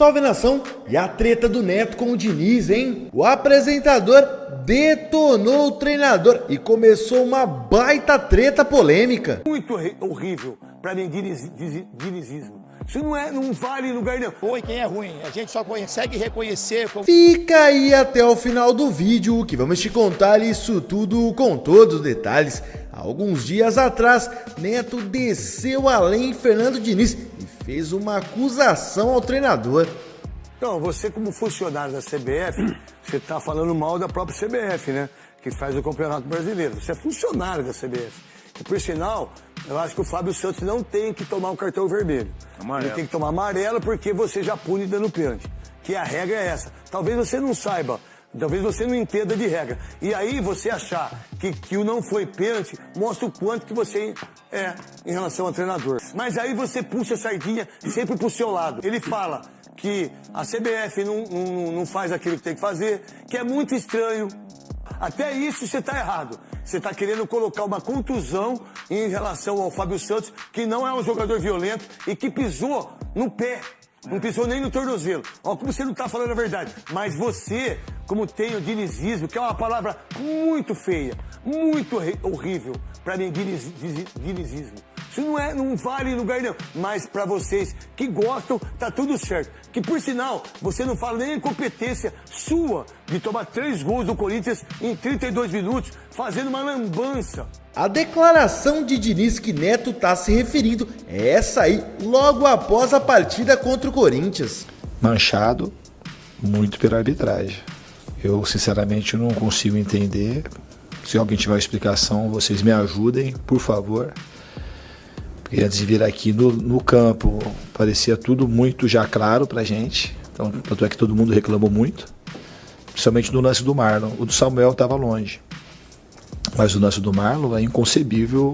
Salve nação! E a treta do Neto com o Diniz, hein? O apresentador detonou o treinador e começou uma baita treta polêmica. Muito horrível pra mim, dinizismo. Isso não vale em lugar nenhum. Ruim quem é ruim, a gente só consegue reconhecer. Fica aí até o final do vídeo que vamos te contar isso tudo com todos os detalhes. Alguns dias atrás, Neto desceu além em Fernando Diniz e fez uma acusação ao treinador. Então, você como funcionário da CBF, você tá falando mal da própria CBF, né? Que faz o Campeonato Brasileiro. Você é funcionário da CBF. E por sinal, eu acho que o Fábio Santos não tem que tomar um cartão vermelho. Amarelo. Ele tem que tomar amarelo porque você já pune dando pênalti. Que a regra é essa. Talvez você não saiba, talvez você não entenda de regra. E aí você achar que o não foi pênalti, mostra o quanto que você é em relação ao treinador. Mas aí você puxa a sardinha sempre pro seu lado. Ele fala que a CBF não faz aquilo que tem que fazer, que é muito estranho. Até isso você está errado. Você está querendo colocar uma contusão em relação ao Fábio Santos, que não é um jogador violento e que pisou no pé. Não pisou nem no tornozelo. Ó, como você não está falando a verdade. Mas você, como tem o dinizismo, que é uma palavra muito feia, muito horrível, para mim, dinizismo. Isso não vale em lugar nenhum. Mas para vocês que gostam, tá tudo certo. Que por sinal, você não fala nem a incompetência sua de tomar 3 gols do Corinthians em 32 minutos, fazendo uma lambança. A declaração de Diniz que Neto tá se referindo é essa aí, logo após a partida contra o Corinthians. Manchado muito pela arbitragem. Eu, sinceramente, não consigo entender. Se alguém tiver uma explicação, vocês me ajudem, por favor. Porque antes de vir aqui no campo, parecia tudo muito já claro pra gente. Então, tanto é que todo mundo reclamou muito. Principalmente no lance do Marlon. O do Samuel estava longe. Mas o lance do Marlon é inconcebível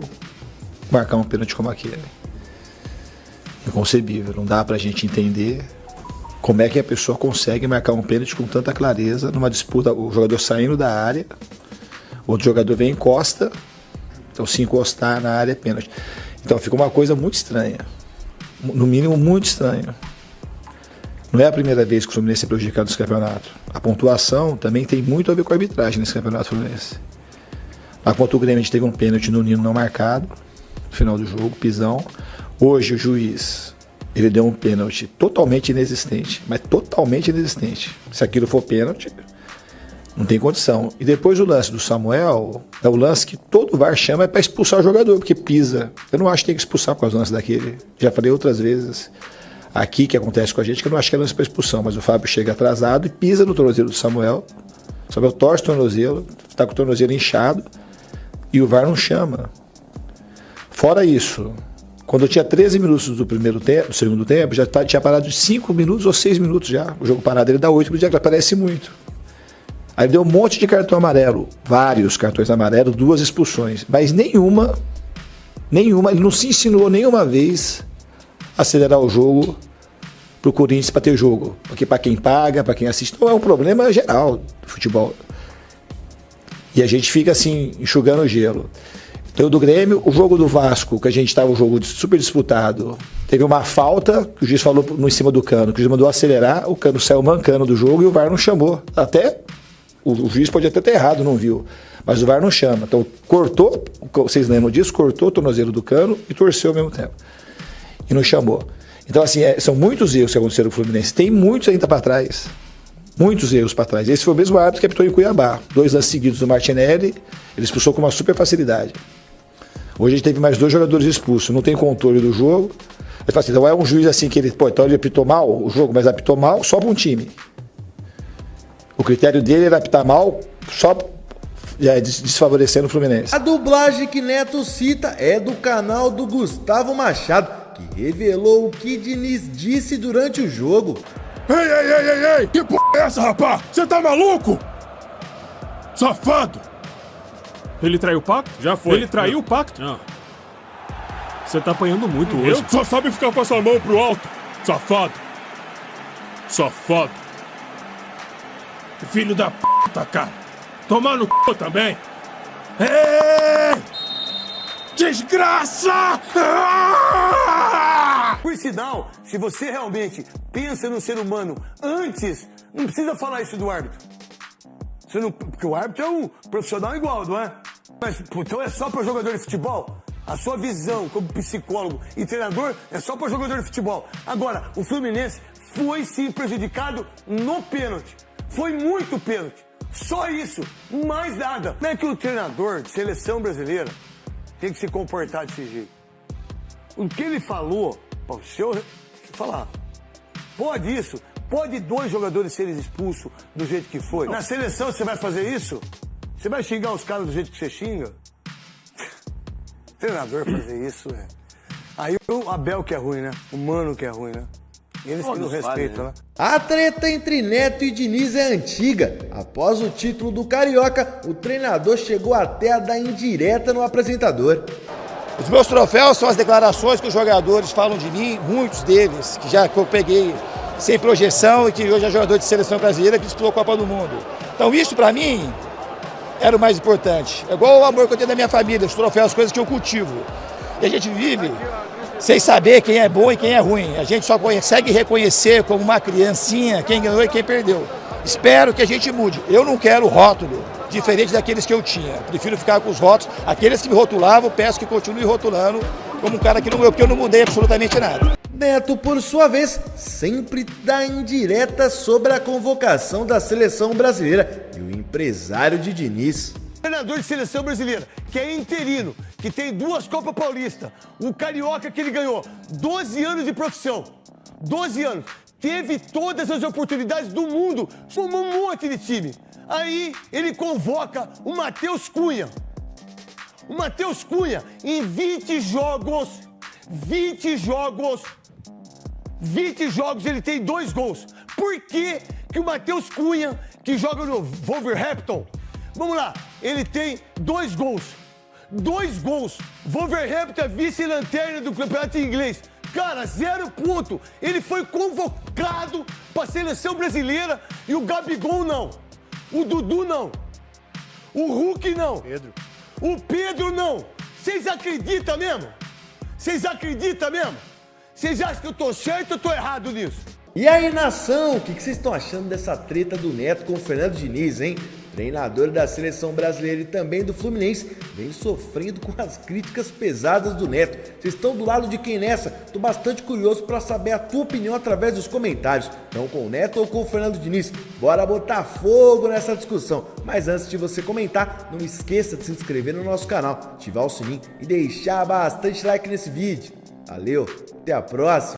marcar um pênalti como aquele. Inconcebível. Não dá pra gente entender como é que a pessoa consegue marcar um pênalti com tanta clareza numa disputa, o jogador saindo da área, outro jogador vem e encosta. Então, se encostar na área é pênalti. Então fica uma coisa muito estranha, no mínimo muito estranha. Não é a primeira vez que o Fluminense é prejudicado nesse campeonato. A pontuação também tem muito a ver com a arbitragem nesse campeonato Fluminense. Lá contra o Grêmio a gente teve um pênalti no Nino não marcado, no final do jogo, pisão. Hoje o juiz, ele deu um pênalti totalmente inexistente, mas totalmente inexistente. Se aquilo for pênalti, não tem condição. E depois o lance do Samuel, é o lance que todo VAR chama é para expulsar o jogador, porque pisa. Eu não acho que tem que expulsar por causa do lance daquele. Já falei outras vezes aqui que acontece com a gente, que eu não acho que é lance para expulsão, mas o Fábio chega atrasado e pisa no tornozelo do Samuel. O Samuel torce o tornozelo, está com o tornozelo inchado e o VAR não chama. Fora isso, quando eu tinha 13 minutos do segundo tempo, já tinha parado de 5 minutos ou 6 minutos já. O jogo parado ele dá 8 minutos, já parece muito. Aí deu um monte de cartão amarelo, vários cartões amarelos, 2 expulsões, mas nenhuma, ele não se insinuou nenhuma vez a acelerar o jogo pro Corinthians para ter jogo, porque para quem paga, para quem assiste, não é um problema geral do futebol. E a gente fica assim, enxugando o gelo. Então do Grêmio, o jogo do Vasco, que a gente estava um jogo super disputado, teve uma falta, que o juiz falou em cima do Cano, que o juiz mandou acelerar, o Cano saiu mancando do jogo e o VAR não chamou, até... O juiz pode até ter errado, não viu. Mas o VAR não chama. Então cortou, vocês lembram disso? Cortou o tornozelo do Cano e torceu ao mesmo tempo. E não chamou. Então, assim, são muitos erros que aconteceram no Fluminense. Tem muitos ainda para trás. Muitos erros para trás. Esse foi o mesmo árbitro que apitou em Cuiabá. 2 lances seguidos do Martinelli, ele expulsou com uma super facilidade. Hoje a gente teve mais 2 jogadores expulsos. Não tem controle do jogo. Ele fala assim, então é um juiz assim que ele... Pô, então ele apitou mal o jogo, mas apitou mal só para um time. O critério dele era apitar mal, só desfavorecendo o Fluminense. A dublagem que Neto cita é do canal do Gustavo Machado, que revelou o que Diniz disse durante o jogo. Ei, que porra é essa, rapaz? Você tá maluco? Safado! Ele traiu o pacto? Já foi. Ele traiu o pacto? Não. Você tá apanhando muito hoje. Só sabe ficar com essa mão pro alto. Safado. Filho da puta, cara. Tomar no c... também. Ei! Desgraça! Por sinal, se você realmente pensa no ser humano antes, não precisa falar isso do árbitro. Você não, porque o árbitro é um profissional igual, não é? Mas, então é só para jogador de futebol? A sua visão como psicólogo e treinador é só para jogador de futebol. Agora, o Fluminense foi sim prejudicado no pênalti. Foi muito pênalti. Só isso, mais nada. Não é que o treinador de seleção brasileira tem que se comportar desse jeito. O que ele falou, se eu falar, pode isso, pode 2 jogadores serem expulsos do jeito que foi. Na seleção você vai fazer isso? Você vai xingar os caras do jeito que você xinga? Treinador fazer isso, é. Aí o Abel que é ruim, né? O Mano que é ruim, né? Eles que não respeitam, né? A treta entre Neto e Diniz é antiga. Após o título do Carioca, o treinador chegou até a dar indireta no apresentador. Os meus troféus são as declarações que os jogadores falam de mim, muitos deles, que eu peguei sem projeção e que hoje é jogador de seleção brasileira que disputou a Copa do Mundo. Então isso pra mim era o mais importante. É igual o amor que eu tenho da minha família, os troféus, as coisas que eu cultivo. E a gente vive sem saber quem é bom e quem é ruim. A gente só consegue reconhecer como uma criancinha quem ganhou e quem perdeu. Espero que a gente mude. Eu não quero rótulo diferente daqueles que eu tinha. Prefiro ficar com os rótulos. Aqueles que me rotulavam, peço que continue rotulando como um cara que não eu, porque eu não mudei absolutamente nada. Neto, por sua vez, sempre dá indireta sobre a convocação da seleção brasileira e o empresário de Diniz. Treinador de seleção brasileira, que é interino, que tem 2 Copas Paulista, o Carioca que ele ganhou, 12 anos de profissão, 12 anos, teve todas as oportunidades do mundo, formou um monte de time. Aí ele convoca o Matheus Cunha. O Matheus Cunha, em 20 jogos, ele tem 2 gols. Por que que o Matheus Cunha, que joga no Wolverhampton, vamos lá, ele tem 2 gols. 2 gols. Wolverhampton é vice-lanterna do campeonato inglês. Cara, 0 ponto. Ele foi convocado para a seleção brasileira e o Gabigol não. O Dudu não. O Hulk não. O Pedro não. Vocês acreditam mesmo? Vocês acreditam mesmo? Vocês acham que eu tô certo ou tô errado nisso? E aí, nação, o que vocês estão achando dessa treta do Neto com o Fernando Diniz, hein? Treinador da seleção brasileira e também do Fluminense, vem sofrendo com as críticas pesadas do Neto. Vocês estão do lado de quem nessa? Tô bastante curioso para saber a tua opinião através dos comentários. Então, com o Neto ou com o Fernando Diniz? Bora botar fogo nessa discussão. Mas antes de você comentar, não esqueça de se inscrever no nosso canal, ativar o sininho e deixar bastante like nesse vídeo. Valeu, até a próxima!